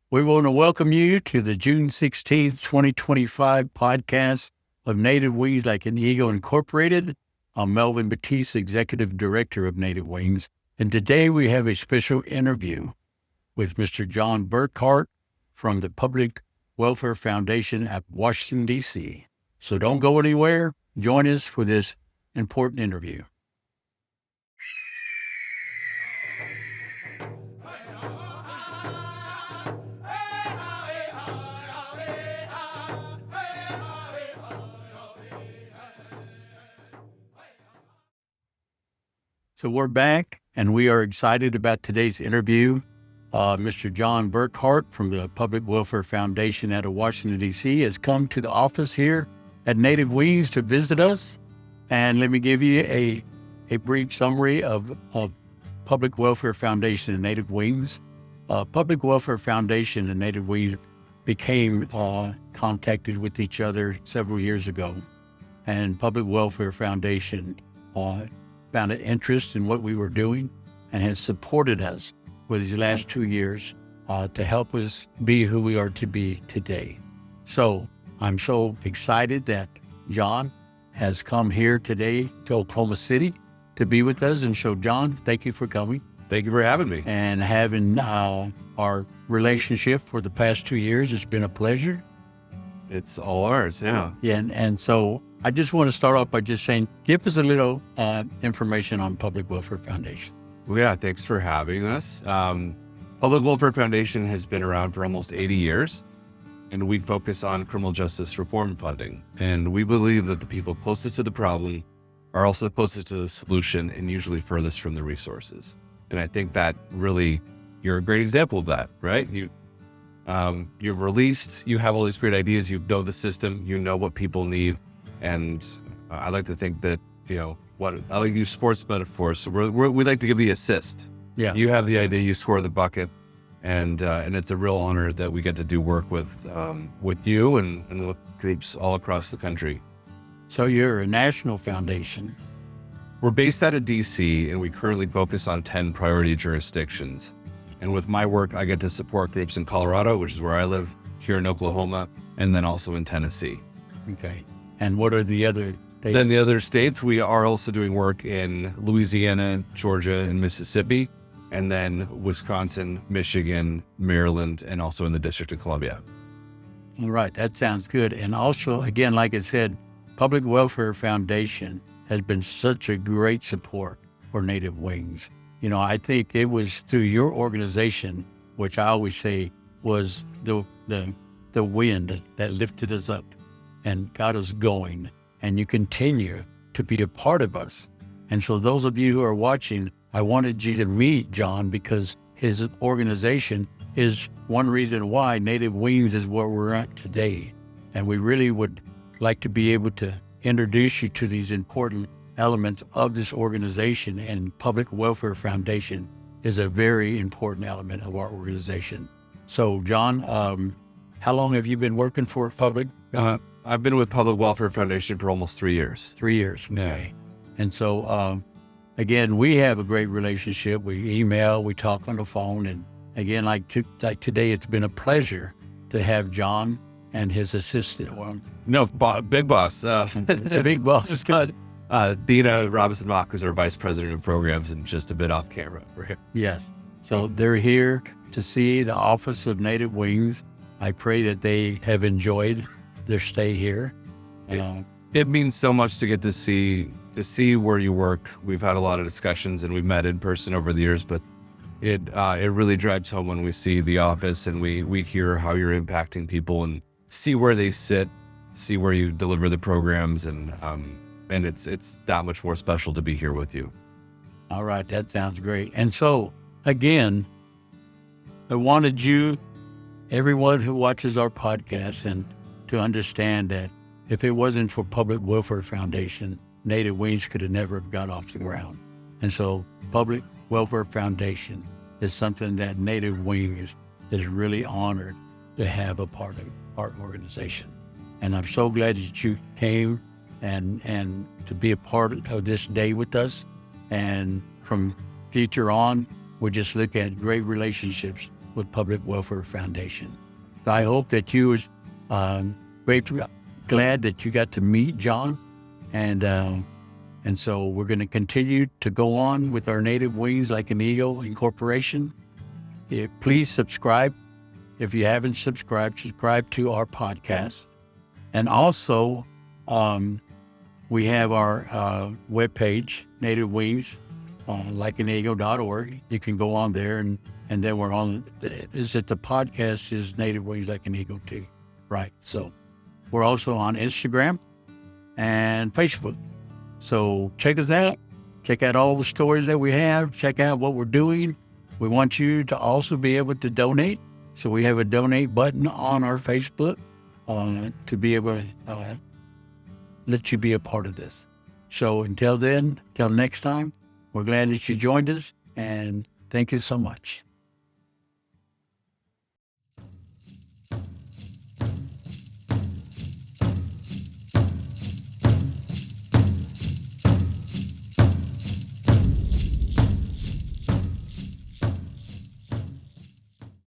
We want to welcome you to the June 16th, 2025 podcast of Native Wings Like an Eagle Incorporated. I'm Melvin Battiest, Executive Director of Native Wings, and today we have a special interview with Mr. John Burkhart from the Public Welfare Foundation at Washington, D.C. So don't go anywhere. Join us for this important interview. So we're back, and we are excited about today's interview. Mr. John Burkhart from the Public Welfare Foundation out of Washington, D.C. has come to the office here at Native Wings to visit us. And let me give you a brief summary of Public Welfare Foundation and Native Wings. Public Welfare Foundation and Native Wings became contacted with each other several years ago. And Public Welfare Foundation found an interest in what we were doing and has supported us for these last 2 years to help us be who we are to be today. So I'm so excited that John has come here today to Oklahoma City to be with us. And so, John, thank you for coming. Thank you for having me. And having our relationship for the past 2 years. It's been a pleasure. It's all ours, yeah. And so I just want to start off by just saying, give us a little information on Public Welfare Foundation. Well, yeah, thanks for having us. Public Welfare Foundation has been around for almost 80 years, and we focus on criminal justice reform funding. And we believe that the people closest to the problem are also closest to the solution and usually furthest from the resources. And I think that really, you're a great example of that, right? You've released, you have all these great ideas, you know the system, you know what people need. And I like to think that, I like to use sports metaphors. So we like to give the assist. Yeah. You have the idea, you score the bucket. And it's a real honor that we get to do work with you and with groups all across the country. So you're a national foundation. We're based out of DC, and we currently focus on 10 priority jurisdictions. And with my work, I get to support groups in Colorado, which is where I live, here in Oklahoma, and then also in Tennessee. Okay. And what are the other states? Then the other states, we are also doing work in Louisiana, Georgia, and Mississippi, and then Wisconsin, Michigan, Maryland, and also in the District of Columbia. All right. That sounds good. And also, again, like I said, Public Welfare Foundation has been such a great support for Native Wings. I think it was through your organization, which I always say was the wind that lifted us up and got us going. And you continue to be a part of us. And so those of you who are watching, I wanted you to meet John because his organization is one reason why Native Wings is where we're at today. And we really would like to be able to introduce you to these important elements of this organization, and Public Welfare Foundation is a very important element of our organization. So, John, how long have you been working for Public? I've been with Public Welfare Foundation for almost 3 years. 3 years, okay. And so, again, we have a great relationship. We email, we talk on the phone, and again, like today, it's been a pleasure to have John and his assistant. Well, big boss. the big boss. Dina Robinson-Mock, who's our Vice President of Programs, and just a bit off camera. Yes. So they're here to see the Office of Native Wings. I pray that they have enjoyed their stay here. It means so much to get to see where you work. We've had a lot of discussions and we've met in person over the years, but it really drives home when we see the office and we hear how you're impacting people and see where they sit, see where you deliver the programs, and it's that much more special to be here with you. All right, that sounds great. And so, again, I wanted you, everyone who watches our podcast, and to understand that if it wasn't for Public Welfare Foundation, Native Wings could have never got off the ground. And so, Public Welfare Foundation is something that Native Wings is really honored to have a part of our organization. And I'm so glad that you came and to be a part of this day with us. And from future on, we just look at great relationships with Public Welfare Foundation. So I hope that you was glad that you got to meet John, and so we're going to continue to go on with our Native Wings Like an Eagle Incorporation. Please subscribe. If you haven't subscribed to our podcast. And also, we have our webpage, Native Wings, likeaneagle.org. You can go on there, and then we're on, the podcast is Native Wings Like an Eagle too, right? So we're also on Instagram and Facebook. So check us out. Check out all the stories that we have. Check out what we're doing. We want you to also be able to donate. So we have a donate button on our Facebook to be able to let you be a part of this. So until then, till next time, we're glad that you joined us, and thank you so much.